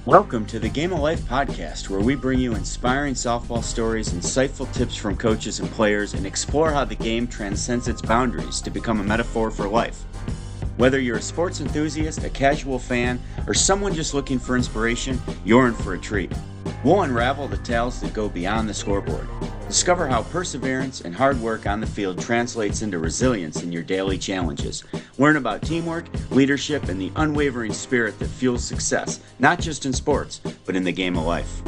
Welcome to the Game of Life podcast, where we bring you inspiring softball stories, insightful tips from coaches and players, and explore how the game transcends its boundaries to become a metaphor for life. Whether you're a sports enthusiast, a casual fan, or someone just looking for inspiration, you're in for a treat. We'll unravel the tales that go beyond the scoreboard. Discover how perseverance and hard work on the field translates into resilience in your daily challenges. Learn about teamwork, leadership, and the unwavering spirit that fuels success, not just in sports, but in the game of life.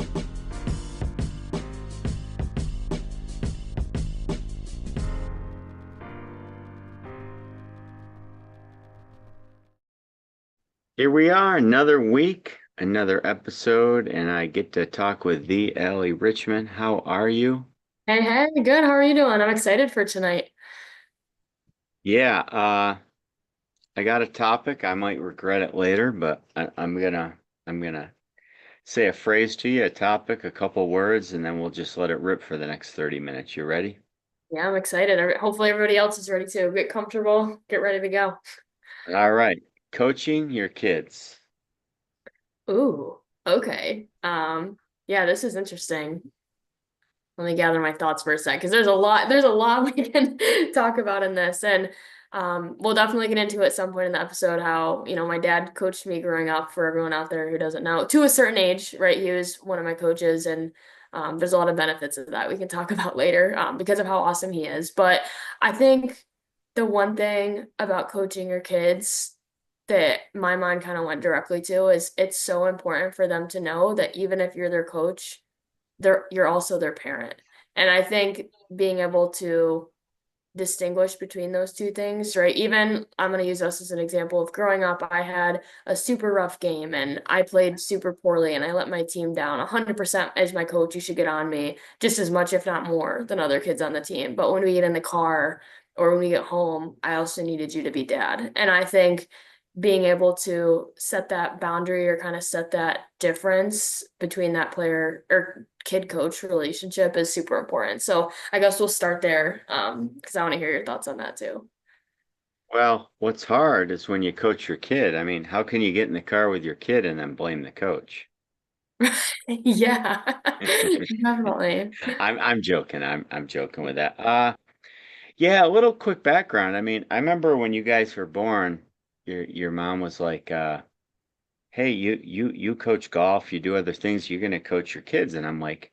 Here we are, another week, another episode, and I get to talk with the Alli Richmond. How are you? Hey, hey, good. How are you doing? I'm excited for tonight. Yeah, I got a topic. I might regret it later, but I'm gonna say a phrase to you, a topic, a couple words, and then we'll just let it rip for the next 30 minutes. You ready? Yeah, I'm excited. Hopefully everybody else is ready too. Get comfortable, get ready to go. All right. Coaching your kids. Ooh, okay. Yeah, this is interesting. Let me gather my thoughts for a sec, because there's a lot we can talk about in this. And we'll definitely get into it at some point in the episode how, my dad coached me growing up, for everyone out there who doesn't know, to a certain age, right? He was one of my coaches, and there's a lot of benefits of that we can talk about later, because of how awesome he is. But I think the one thing about coaching your kids that my mind kind of went directly to is it's so important for them to know that even if you're their coach, you're also their parent. And I think being able to distinguish between those two things, right? Even I'm going to use us as an example of growing up, I had a super rough game and I played super poorly and I let my team down 100%. As my coach, you should get on me just as much, if not more, than other kids on the team. But when we get in the car or when we get home, I also needed you to be dad. And I think being able to set that boundary or kind of set that difference between that player or kid coach relationship is super important. So I guess we'll start there, because I want to hear your thoughts on that too. Well, what's hard is when you coach your kid. I mean, how can you get in the car with your kid and then blame the coach? Yeah, definitely. I'm joking. I'm joking with that. Yeah, a little quick background. I mean, I remember when you guys were born, your mom was like, "Hey, you coach golf, you do other things, you're gonna coach your kids." And I'm like,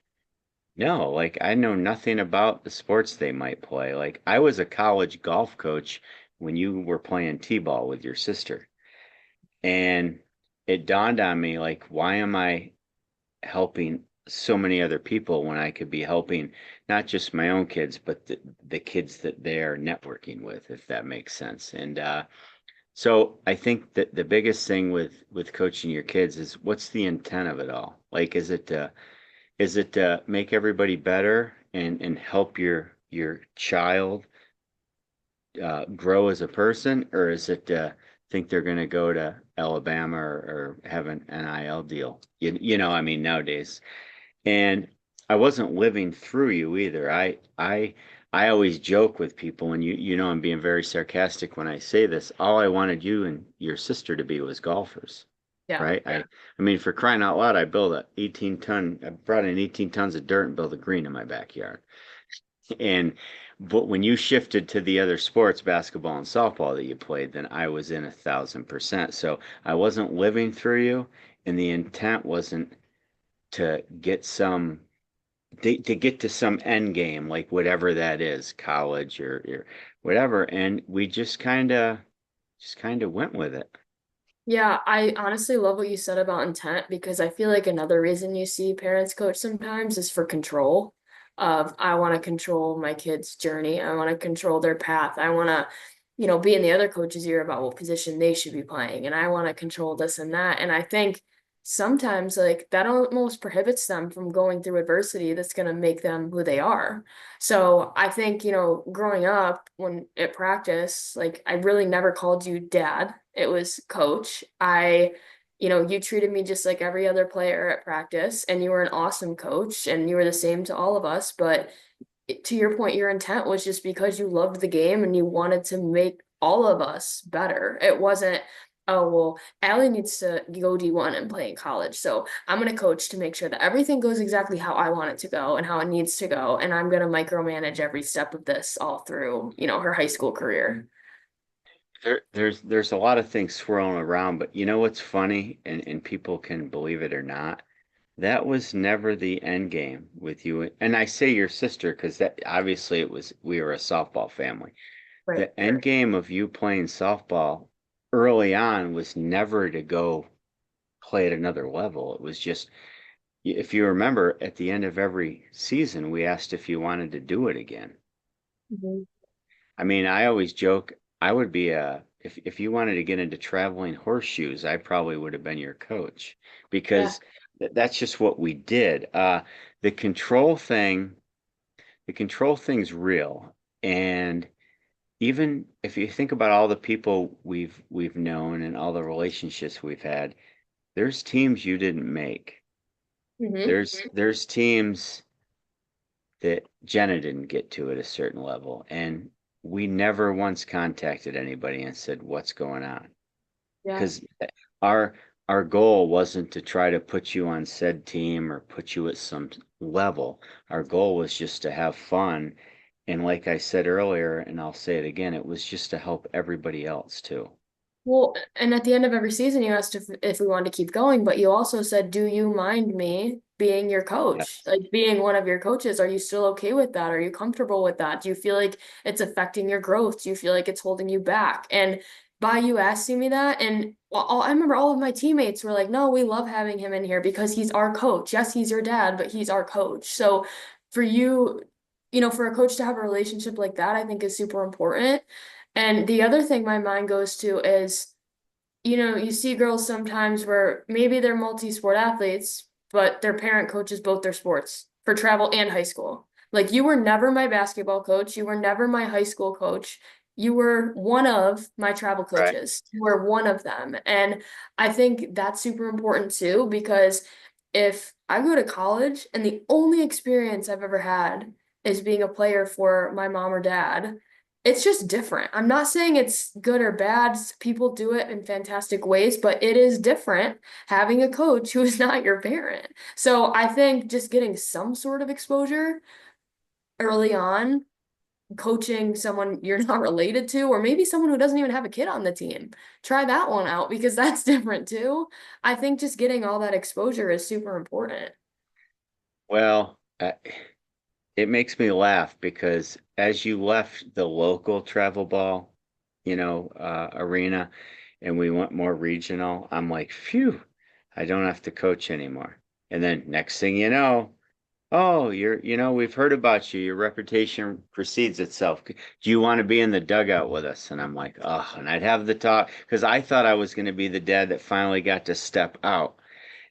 "No, like I know nothing about the sports they might play. Like I was a college golf coach when you were playing t-ball with your sister." And it dawned on me, like, why am I helping so many other people when I could be helping not just my own kids, but the kids that they're networking with, if that makes sense. And so I think that the biggest thing with coaching your kids is what's the intent of it all? Like, is it to make everybody better and help your child grow as a person, or is it think they're going to go to Alabama or have an NIL deal? I mean, nowadays. And I wasn't living through you either. I always joke with people, and I'm being very sarcastic when I say this. All I wanted you and your sister to be was golfers, Yeah. right? I mean, for crying out loud, I brought in 18 tons of dirt and built a green in my backyard. And but when you shifted to the other sports, basketball and softball that you played, then I was in 1,000%. So I wasn't living through you, and the intent wasn't to get to get to some end game, like whatever that is, college or whatever. And we just kind of went with it. Yeah, I honestly love what you said about intent, because I feel like another reason you see parents coach sometimes is for control. Of I want to control my kid's journey. I want to control their path. I want to, be in the other coach's ear about what position they should be playing. And I want to control this and that. And I think sometimes like that almost prohibits them from going through adversity that's going to make them who they are. So I think, growing up when at practice, like I really never called you dad. It was coach. You treated me just like every other player at practice, and you were an awesome coach and you were the same to all of us. But to your point, your intent was just because you loved the game and you wanted to make all of us better. It wasn't oh, well, Allie needs to go D1 and play in college. So I'm going to coach to make sure that everything goes exactly how I want it to go and how it needs to go. And I'm going to micromanage every step of this all through, her high school career. There's a lot of things swirling around, but you know what's funny, and people can believe it or not, that was never the end game with you. And I say your sister because that obviously it was we were a softball family. Right. The end game of you playing softball early on was never to go play at another level. It was just, if you remember, at the end of every season, we asked if you wanted to do it again. Mhm. I mean, I always joke, I would be if you wanted to get into traveling horseshoes, I probably would have been your coach Yeah. because that's just what we did. The control thing, the control thing's real. And even if you think about all the people we've known and all the relationships we've had, there's teams you didn't make. Hmm. There's teams that Jenna didn't get to at a certain level, and we never once contacted anybody and said, "What's going on?" Yeah. Because our our goal wasn't to try to put you on said team or put you at some level. Our goal was just to have fun. And like I said earlier, and I'll say it again, it was just to help everybody else too. Well, and at the end of every season, you asked if we wanted to keep going, but you also said, "Do you mind me being your coach? Yes. Like being one of your coaches? Are you still okay with that? Are you comfortable with that? Do you feel like it's affecting your growth? Do you feel like it's holding you back?" And by you asking me that, and I remember all of my teammates were like, "No, we love having him in here because he's our coach. Yes, he's your dad, but he's our coach." So for you, for a coach to have a relationship like that, I think is super important. And the other thing my mind goes to is, you see girls sometimes where maybe they're multi-sport athletes, but their parent coaches both their sports for travel and high school. Like you were never my basketball coach, you were never my high school coach. You were one of my travel Right. coaches. You were one of them. And I think that's super important too, because if I go to college and the only experience I've ever had is being a player for my mom or dad, it's just different. I'm not saying it's good or bad. People do it in fantastic ways, but it is different having a coach who is not your parent. So I think just getting some sort of exposure early on, coaching someone you're not related to, or maybe someone who doesn't even have a kid on the team, try that one out because that's different too. I think just getting all that exposure is super important. Well, it makes me laugh because as you left the local travel ball, arena, and we went more regional, I'm like, phew, I don't have to coach anymore. And then next thing you know, oh, we've heard about you. Your reputation precedes itself. Do you want to be in the dugout with us? And I'm like, oh, and I'd have the talk because I thought I was going to be the dad that finally got to step out.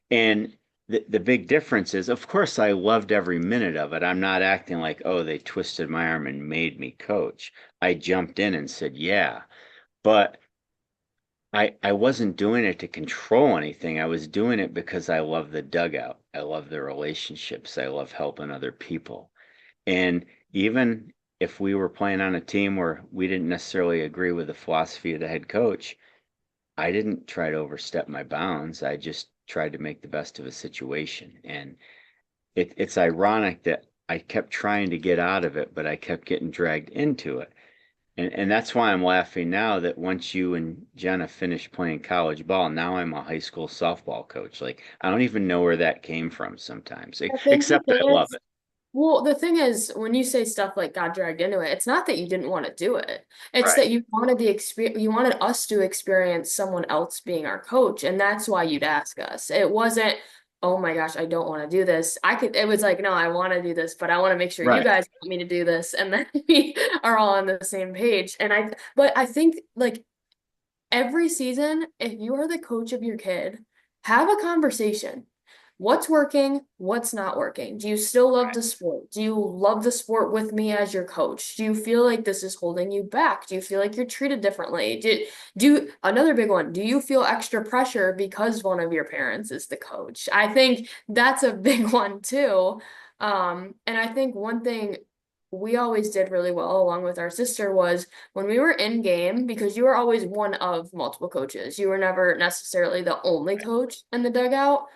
And the big difference is, of course, I loved every minute of it. I'm not acting like, oh, they twisted my arm and made me coach. I jumped in and said, yeah. But I wasn't doing it to control anything. I was doing it because I love the dugout. I love the relationships. I love helping other people. And even if we were playing on a team where we didn't necessarily agree with the philosophy of the head coach, I didn't try to overstep my bounds. I just tried to make the best of a situation. And it's ironic that I kept trying to get out of it, but I kept getting dragged into it. And that's why I'm laughing now that once you and Jenna finished playing college ball, now I'm a high school softball coach. Like, I don't even know where that came from sometimes, I think the except thing I love is, it. well, the thing is, when you say stuff like got dragged into it, it's not that you didn't want to do it. It's Right. that you wanted the experience, you wanted us to experience someone else being our coach, and that's why you'd ask us. It wasn't, "Oh my gosh, I don't want to do this." It was like, "No, I want to do this, but I want to make sure you Right. guys want me to do this," and then we are all on the same page. But I think like every season, if you are the coach of your kid, have a conversation. What's working? What's not working? Do you still love the sport? Do you love the sport with me as your coach? Do you feel like this is holding you back? Do you feel like you're treated differently? Another big one, do you feel extra pressure because one of your parents is the coach? I think that's a big one too. And I think one thing we always did really well along with our sister was when we were in game, because you were always one of multiple coaches. You were never necessarily the only coach in the dugout.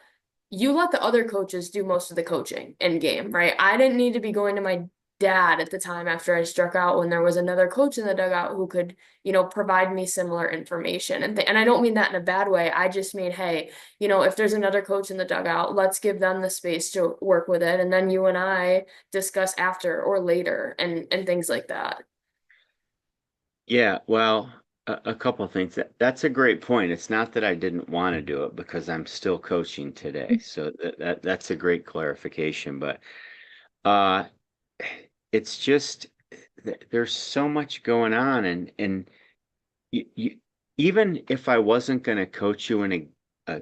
You let the other coaches do most of the coaching in game, right? I didn't need to be going to my dad at the time after I struck out when there was another coach in the dugout who could, provide me similar information. And I don't mean that in a bad way. I just mean, hey, if there's another coach in the dugout, let's give them the space to work with it. And then you and I discuss after or later and things like that. Yeah, well, a couple of things. That's a great point. It's not that I didn't want to do it because I'm still coaching today. So that's a great clarification. But uh, it's just there's so much going on, and you, even if I wasn't going to coach you in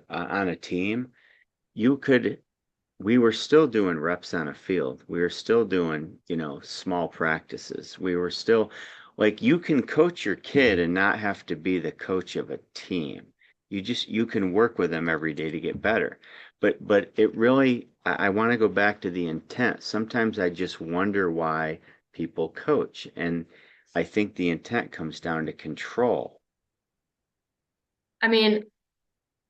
on a team, you could. We were still doing reps on a field. We were still doing, small practices. We were still like you can coach your kid and not have to be the coach of a team. You can work with them every day to get better. But it really I want to go back to the intent. Sometimes I just wonder why people coach. And I think the intent comes down to control. I mean,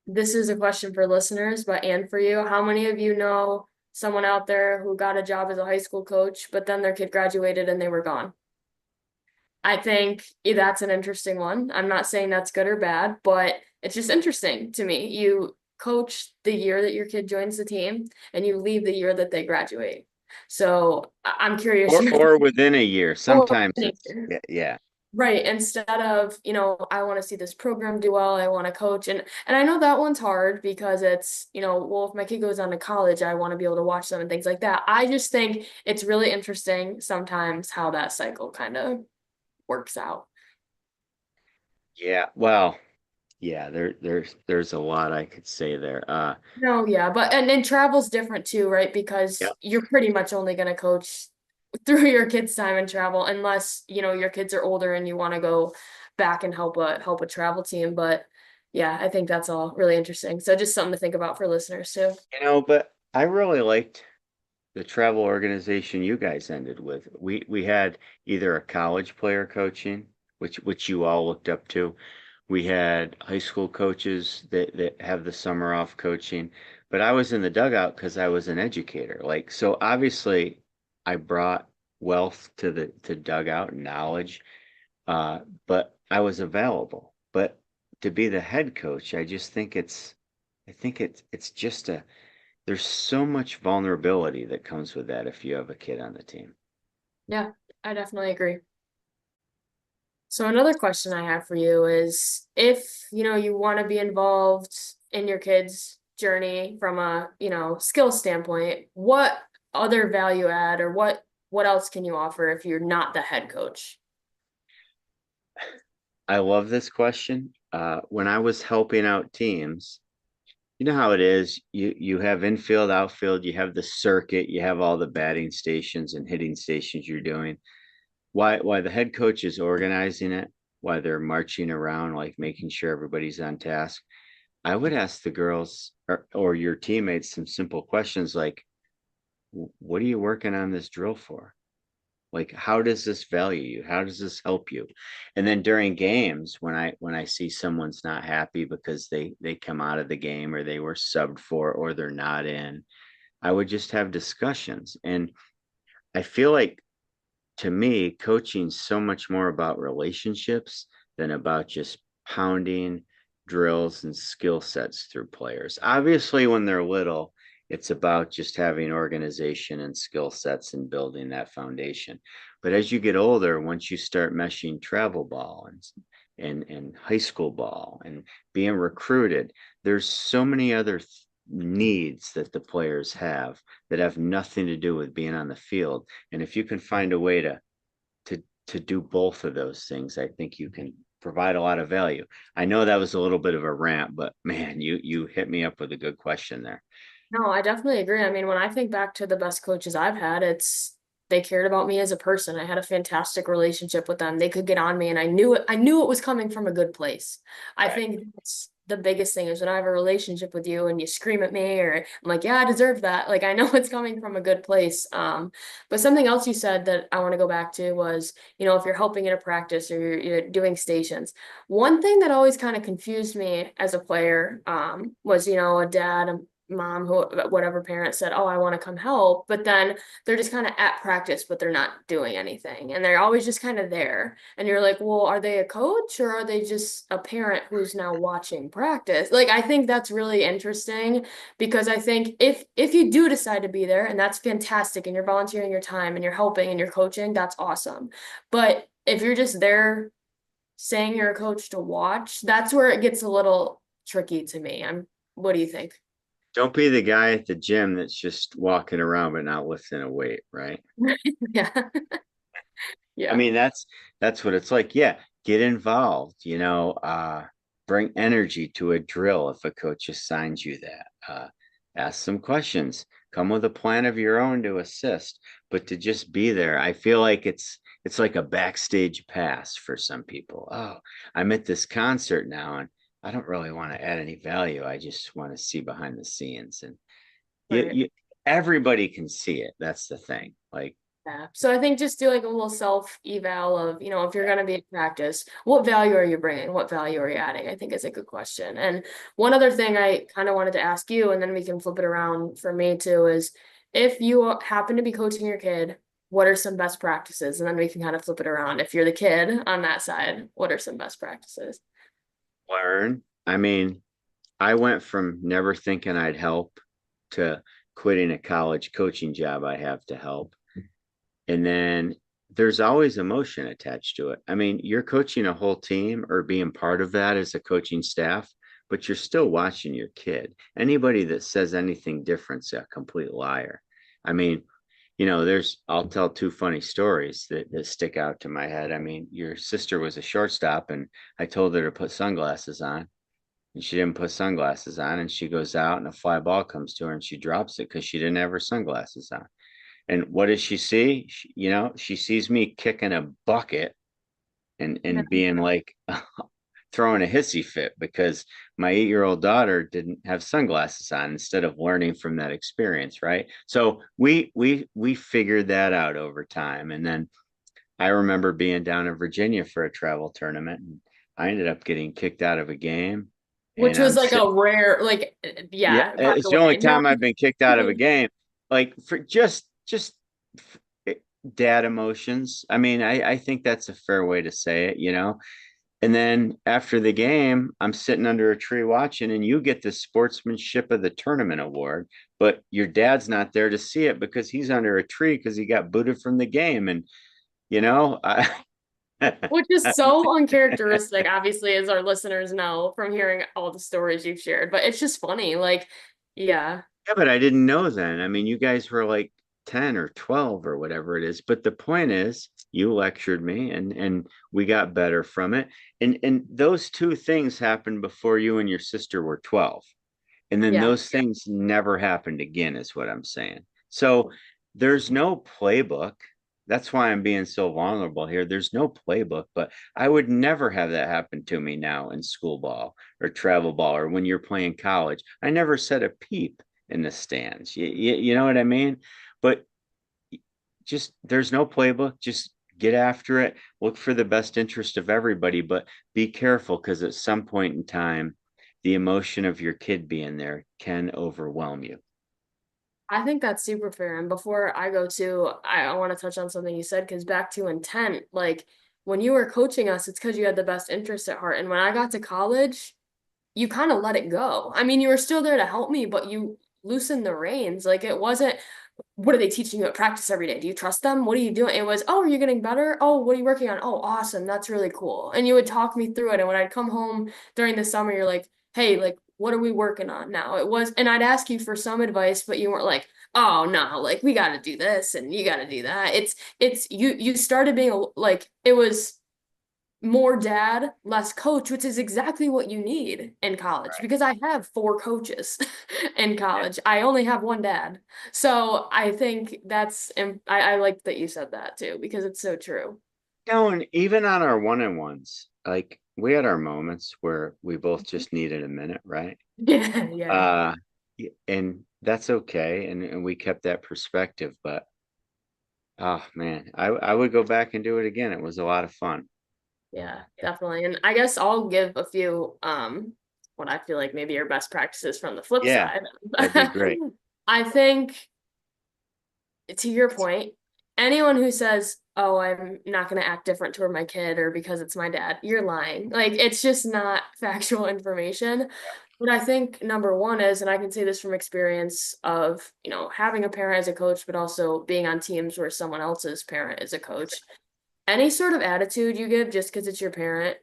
this is a question for listeners, but and for you, how many of you know someone out there who got a job as a high school coach, but then their kid graduated and they were gone? I think that's an interesting one. I'm not saying that's good or bad, but it's just interesting to me. You coach the year that your kid joins the team and you leave the year that they graduate. So I'm curious Or your or within a year. or Sometimes it's yeah, yeah. right, instead of, I want to see this program do well, I want to coach. And I know that one's hard because it's, well, if my kid goes on to college, I want to be able to watch them and things like that. I just think it's really interesting sometimes how that cycle kind of works out. Yeah, well, yeah, there's a lot I could say there. No, yeah, but and travel's different too, right? Yeah. Because you're pretty much only going to coach through your kids' time and travel unless, your kids are older and you want to go back and help a travel team. But yeah, I think that's all really interesting. So just something to think about for listeners too. But I really liked the travel organization you guys ended with. We had either a college player coaching, which you all looked up to. We had high school coaches that have the summer off coaching, but I was in the dugout because I was an educator. Like so obviously I brought wealth to the dugout and knowledge, but I was available. But to be the head coach, I think it's just a there's so much vulnerability that comes with that if you have a kid on the team. Yeah, I definitely agree. So another question I have for you is if, you want to be involved in your kids' journey from a, skill standpoint, what other value add or what else can you offer if you're not the head coach? I love this question. When I was helping out teams, you know how it is. You have infield, outfield, you have the circuit, you have all the batting stations and hitting stations you're doing. Why the head coach is organizing it, why they're marching around, like making sure everybody's on task. I would ask the girls or your teammates some simple questions like, what are you working on this drill for? Like, how does this value you? How does this help you? And then during games, when I see someone's not happy because they come out of the game or they were subbed for or they're not in, I would just have discussions. And I feel like to me, coaching's so much more about relationships than about just pounding drills and skill sets through players. Obviously, when they're little, it's about just having organization and skill sets and building that foundation. But as you get older, once you start meshing travel ball and high school ball and being recruited, there's so many other needs that the players have that have nothing to do with being on the field. And if you can find a way to do both of those things, I think you can provide a lot of value. I know that was a little bit of a rant, but man, you hit me up with a good question there. No, I definitely agree. I mean, when I think back to the best coaches I've had, it's they cared about me as a person. I had a fantastic relationship with them. They could get on me and I knew it was coming from a good place. I Right. think the biggest thing is when I have a relationship with you and you scream at me, or I'm like, yeah, I deserve that. Like, I know it's coming from a good place. But something else you said that I want to go back to was, if you're helping in a practice or you're doing stations, one thing that always kind of confused me as a player, was, a dad, a mom, who, whatever parent said, oh, I want to come help. But then they're just kind of at practice, but they're not doing anything. And they're always just kind of there. And you're like, well, are they a coach or are they just a parent who's now watching practice? Like, I think that's really interesting because I think if you do decide to be there, and that's fantastic, and you're volunteering your time and you're helping and you're coaching, that's awesome. But if you're just there saying you're a coach to watch, that's where it gets a little tricky to me. What do you think? Don't be the guy at the gym that's just walking around but not lifting a weight, right? Yeah. I Yeah. mean, that's what it's like. Yeah, get involved, bring energy to a drill if a coach assigns you that. Ask some questions. Come with a plan of your own to assist, but to just be there, I feel like it's like a backstage pass for some people. Oh, I'm at this concert now and I don't really want to add any value. I just want to see behind the scenes. And Right. you everybody can see it. That's the thing. Like, Yeah. So I think just do like a little self eval of, if you're going to be in practice, what value are you bringing? What value are you adding? I think is a good question. And one other thing I kind of wanted to ask you, and then we can flip it around for me too, is if you happen to be coaching your kid, what are some best practices? And then we can kind of flip it around. If you're the kid on that side, what are some best practices? learn. I mean, I went from never thinking I'd help to quitting a college coaching job I have to help. And then there's always emotion attached to it. I mean, you're coaching a whole team or being part of that as a coaching staff, but you're still watching your kid. Anybody that says anything different's a complete liar. I mean, I'll tell two funny stories that stick out to my head. I mean, your sister was a shortstop, and I told her to put sunglasses on and she didn't put sunglasses on and she goes out and a fly ball comes to her and she drops it because she didn't have her sunglasses on. And what does she see? She sees me kicking a bucket and being like throwing a hissy fit because my 8-year-old daughter didn't have sunglasses on instead of learning from that experience, right? So we figured that out over time. And then I remember being down in Virginia for a travel tournament and I ended up getting kicked out of a game Which and was I'm like sitting. a rare, like, Yeah, yeah, by it's the the only way, not time I've been kicked out of a game. Like for just eh, dad emotions. I mean, I think that's a fair way to say it. And then after the game, I'm sitting under a tree watching, and you get the sportsmanship of the tournament award, but your dad's not there to see it because he's under a tree because he got booted from the game. And I which is so uncharacteristic, obviously, as our listeners know from hearing all the stories you've shared. But it's just funny. Like, yeah, Yeah, but I didn't know then. I mean, you guys were like 10 or 12 or whatever it is. But the point is, you lectured me and we got better from it. And those two things happened before you and your sister were 12. And then yeah. those things never happened again, is what I'm saying. So there's no playbook. That's why I'm being so vulnerable here. There's no playbook, but I would never have that happen to me now in school ball or travel ball or when you're playing college. I never said a peep in the stands. You know what I mean? But just there's no playbook. Just get after it. Look for the best interest of everybody, but be careful because at some point in time, the emotion of your kid being there can overwhelm you. I think that's super fair. And before I go to, I want to touch on something you said, because back to intent, like when you were coaching us, it's because you had the best interest at heart. And when I got to college, you kind of let it go. I mean, you were still there to help me, but you loosened the reins. Like it wasn't, what are they teaching you at practice every day? Do you trust them? What are you doing? It was, oh, are you getting better? Oh, what are you working on? Oh, awesome. That's really cool. And you would talk me through it. And when I'd come home during the summer, you're like, hey, like, what are we working on now? It was, and I'd ask you for some advice, but you weren't like, oh no, like we got to do this and you got to do that. You started being like, it was more dad, less coach, which is exactly what you need in college Right. because I have four coaches in Yeah. college. I only have one dad. So I think I like that you said that too because it's so true. No, and even on our one-on-ones, like we had our moments where we both just needed a minute, right? Yeah, yeah, Uh, and that's okay. And we kept that perspective, but oh man, I would go back and do it again. It was a lot of fun. yeah, definitely. And I guess I'll give a few what I feel like maybe your best practices from the flip Yeah, side. that'd be great. I think to your point, anyone who says, "Oh, I'm not going to act different toward my kid or because it's my dad," you're lying. Like it's just not factual information. But I think number one is, and I can say this from experience of, having a parent as a coach, but also being on teams where someone else's parent is a coach. Any sort of attitude you give just because it's your parent,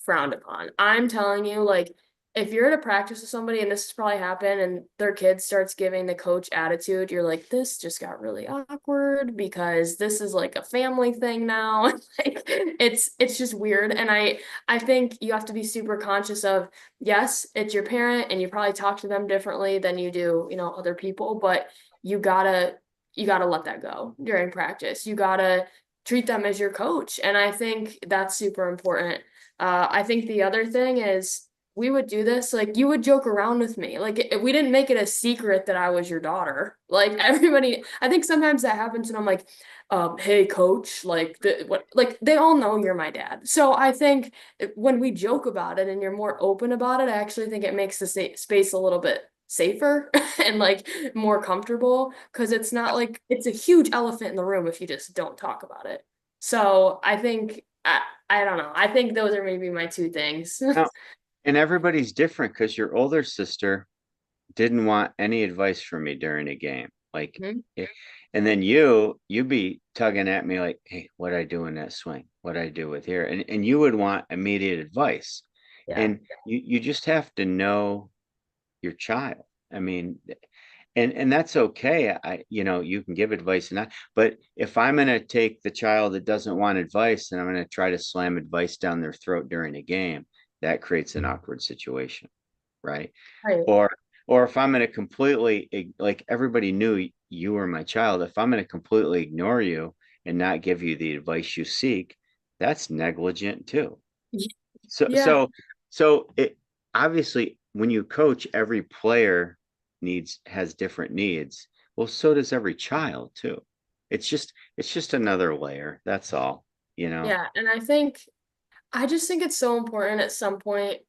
frowned upon. I'm telling you, like, if you're at a practice with somebody and this has probably happened and their kid starts giving the coach attitude, you're like, this just got really awkward because this is like a family thing now. Like it's just weird. And I think you have to be super conscious of, yes, it's your parent and you probably talk to them differently than you do, other people, but you gotta you gotta let that go during practice. You gotta treat them as your coach. And I think that's super important. I think the other thing is we would do this, like you would joke around with me. Like we didn't make it a secret that I was your daughter. Like everybody, I think sometimes that happens and I'm like, hey coach, like what like they all know you're my dad. So I think when we joke about it and you're more open about it, I actually think it makes the space a little bit safer and like more comfortable because it's not like it's a huge elephant in the room if you just don't talk about it. So I think I don't know. I think those are maybe my two things. Now, and everybody's different because your older sister didn't want any advice from me during a game. Like, Mhm. and then you be tugging at me like, hey, what I do in that swing? What I do with here? And you would want immediate advice. Yeah. And you just have to know your child. I mean, and that's okay. You can give advice and that, but if I'm going to take the child that doesn't want advice and I'm going to try to slam advice down their throat during a game, that creates an awkward situation, right? Right. Or or if I'm going to completely, like, everybody knew you were my child, if I'm going to completely ignore you and not give you the advice you seek, that's negligent too. So Yeah. so so it obviously when you coach, every player needs has different needs. Well, so does every child too. It's just another layer. That's all, you know. Yeah. And I just think it's so important at some point,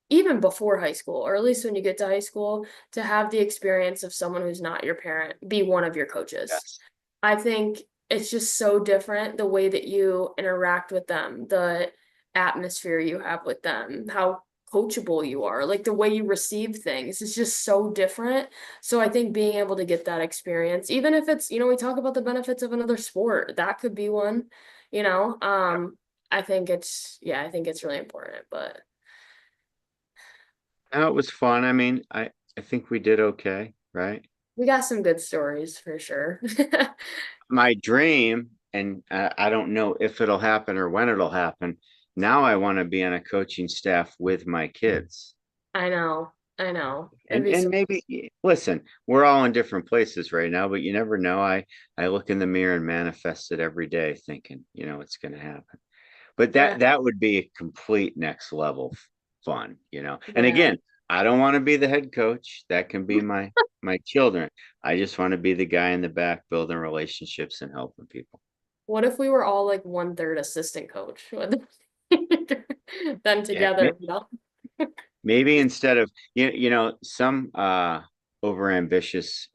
even before high school, or at least when you get to high school, to have the experience of someone who's not your parent be one of your coaches. Yes. I think it's just so different the way that you interact with them, the atmosphere you have with them, how coachable you are, like the way you receive things is just so different. So I think being able to get that experience, even if it's, we talk about the benefits of another sport, that could be one, you know. I think it's really important, but No, it was fun. I mean, I think we did okay, right? we got some good stories for sure. My dream, and I don't know if it'll happen or when it'll happen. Now I want to be on a coaching staff with my kids. I know. I know. It'd And be and so maybe listen, we're all in different places right now, but you never know. I look in the mirror and manifest it every day, thinking, it's going to happen. But that yeah. that would be a complete next level fun. And Yeah. again, I don't want to be the head coach. That can be my children. I just want to be the guy in the back building relationships and helping people. What if we were all like one third assistant coach with them Yeah, together, maybe instead of some overambitious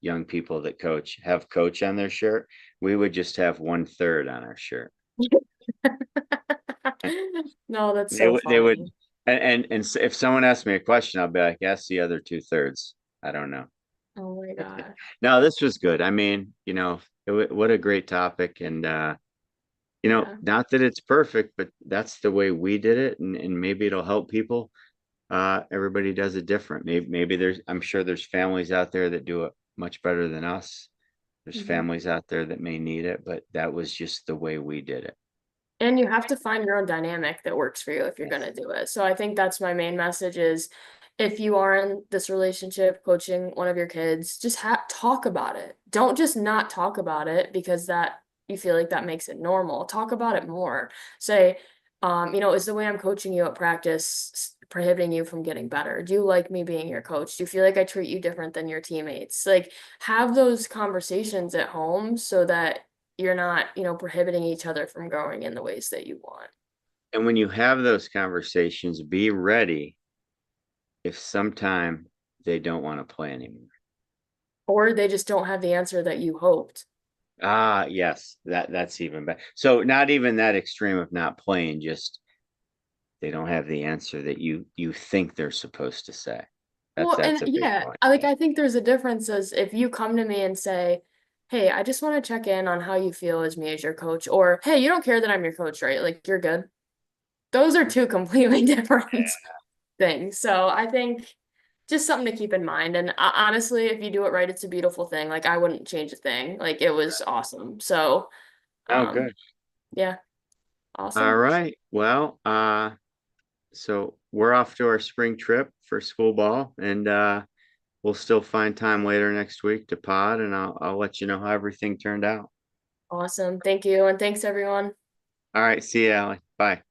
young people that have coach on their shirt, we would just have 1/3 on our shirt. No, that's They so would they would funny. and if someone asks me a question, I'll be like, ask the other 2/3. I don't know. Oh my God. No, this was good. I mean, what a great topic. And Yeah. not that it's perfect, but that's the way we did it, and maybe it'll help people. Everybody does it different. Maybe I'm sure there's families out there that do it much better than us. There's Mhm. families out there that may need it, but that was just the way we did it. And you have to find your own dynamic that works for you if you're going Yes. to do it. So I think that's my main message is if you are in this relationship coaching one of your kids, just talk about it. Don't just not talk about it because that you feel like that makes it normal. Talk about it more. Say, Is the way I'm coaching you at practice prohibiting you from getting better? Do you like me being your coach? Do you feel like I treat you different than your teammates? Like, have those conversations at home so that you're not, prohibiting each other from growing in the ways that you want. And when you have those conversations, be ready if sometime they don't want to play anymore. Or they just don't have the answer that you hoped. Ah, yes, that's even better. So not even that extreme of not playing, just they don't have the answer that you think they're supposed to say. Well, and That's a big yeah, point. I think there's a difference as if you come to me and say, "Hey, I just want to check in on how you feel as me as your coach," or "Hey, you don't care that I'm your coach, right? Like you're good." Those are two completely different things. So I think just something to keep in mind. And honestly, if you do it right, it's a beautiful thing. Like I wouldn't change a thing. Like it was awesome. So, Oh, um, good. yeah, All awesome. right. Well, so we're off to our spring trip for school ball, and we'll still find time later next week to pod, and I'll let you know how everything turned out. Awesome. Thank you. And thanks everyone. All right. See you, Allie. Bye.